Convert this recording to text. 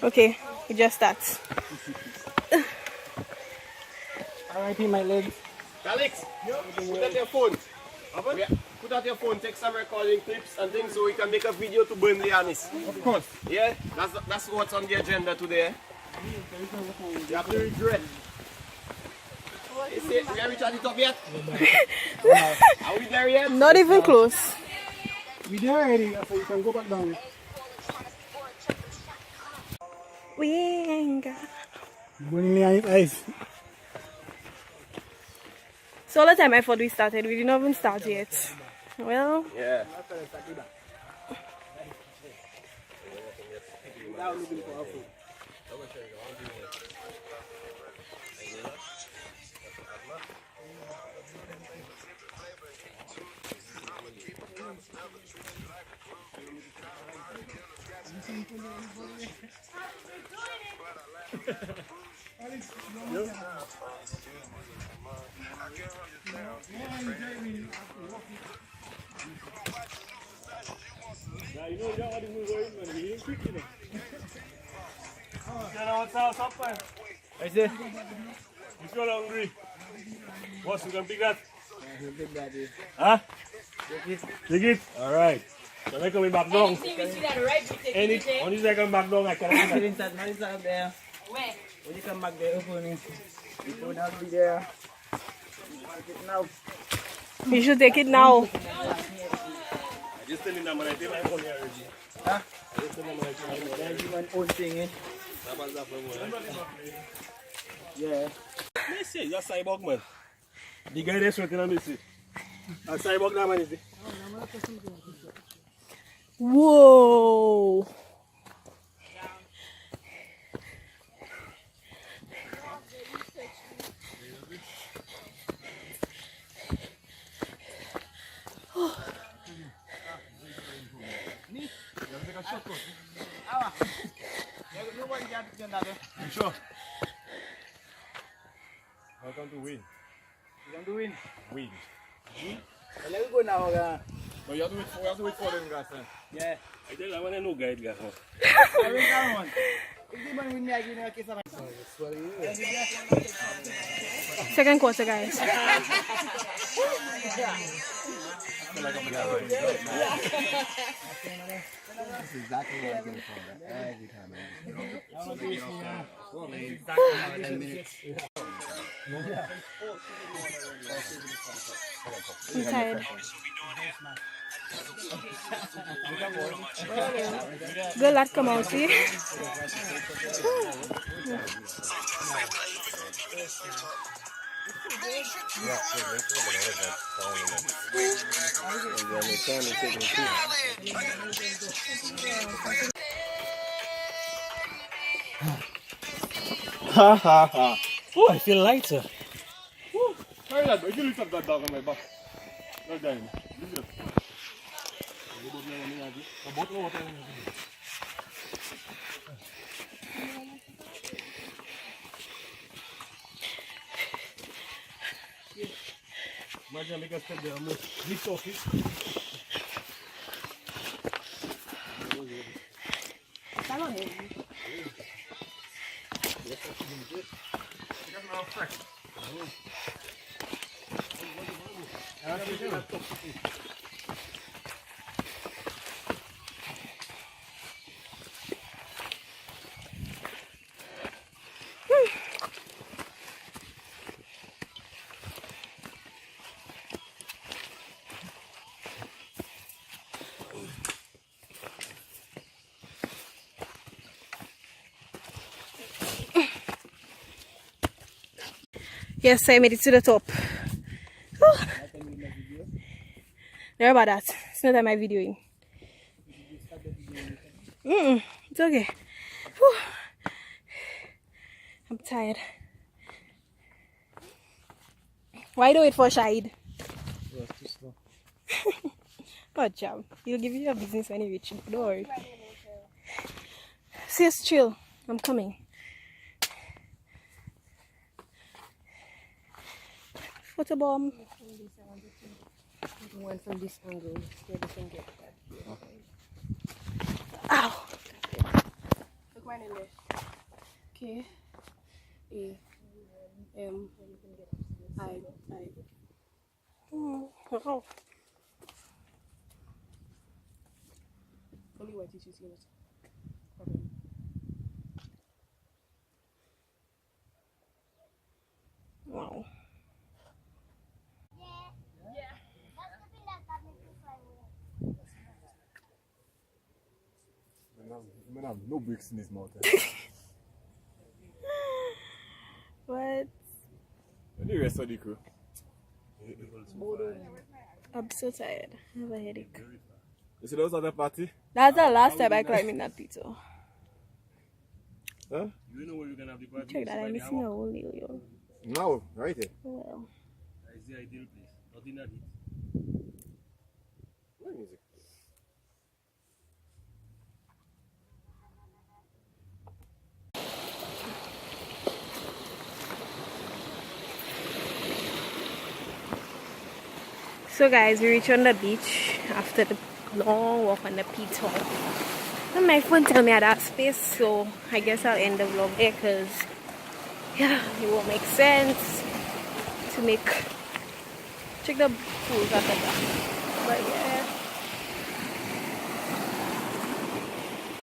Okay, it just starts. R.I.P. my legs. Alex, put out your phone. Yeah, put out your phone, take some recording clips and things so we can make a video to burn the anise. Of course. Yeah, that's what's on the agenda today. You have to regret. Is it, we haven't reached the top yet? Are we there yet? Not even close. We there already, so you can go back down. We ain't got... Burning on his eyes. So all the time I thought we started, we didn't even start yet. Well... Yeah. Yeah, you know you don't want to move away, man. We ain't quick, you know. You know what's up, man? I say, you feel hungry. What's you gonna pick that? Huh? Take it? Alright. So I coming back down. Any, only I come back down, I can have it. There. Where? When you come back there, open it. You don't have to be there. Now. You should take it now. I just tell him that man, I take my phone here already. Huh? I just tell him that I take my phone. Then you want own thing, eh? Yeah. Me say, you're a cyborg, man. The guy that's sweating on me, see. A cyborg, that man, is it? Whoa! You sure? Welcome to win. You want to win? Win. Well, let me go now. No, you have to wait for them, guys. Yeah. I tell you, I want to know guide, guys. I win that one. If the man win me, I give you a kiss. Second quarter, guys. That's exactly what I'm going for. Every time. I'm tired. Good lad, come out, see? Ha ha ha. Oh, I feel lighter. Hey lad, if you lift up that dog on my back. No dying. Lift it up. Imagine make us step there and lift off it. Yes, I made it to the top. Oh. Sorry about that. It's not that my videoing. It's okay. Whew. I'm tired. Why do it for Shahid? Good job. He'll give you your business when you reach it. Don't worry. Sis, chill. I'm coming. Photobomb. One from this angle. Ow. Look mine in there. K A M I. Wow. Only white issues in it. Wow. Man, I have no bricks in this mountain. What? The rest of the crew. I'm so tired. I have a headache. You see those other party? That's the last time I climbed that pizza. Huh? You know where you're gonna have the party? Check that, I'm missing a whole deal. No, right here. Well. That is the ideal place. Nothing at it. What music? So guys, we reached on the beach after the long walk on the PITON. And my phone tell me I had space, so I guess I'll end the vlog there because yeah, it won't make sense to check the pools at the back. But yeah.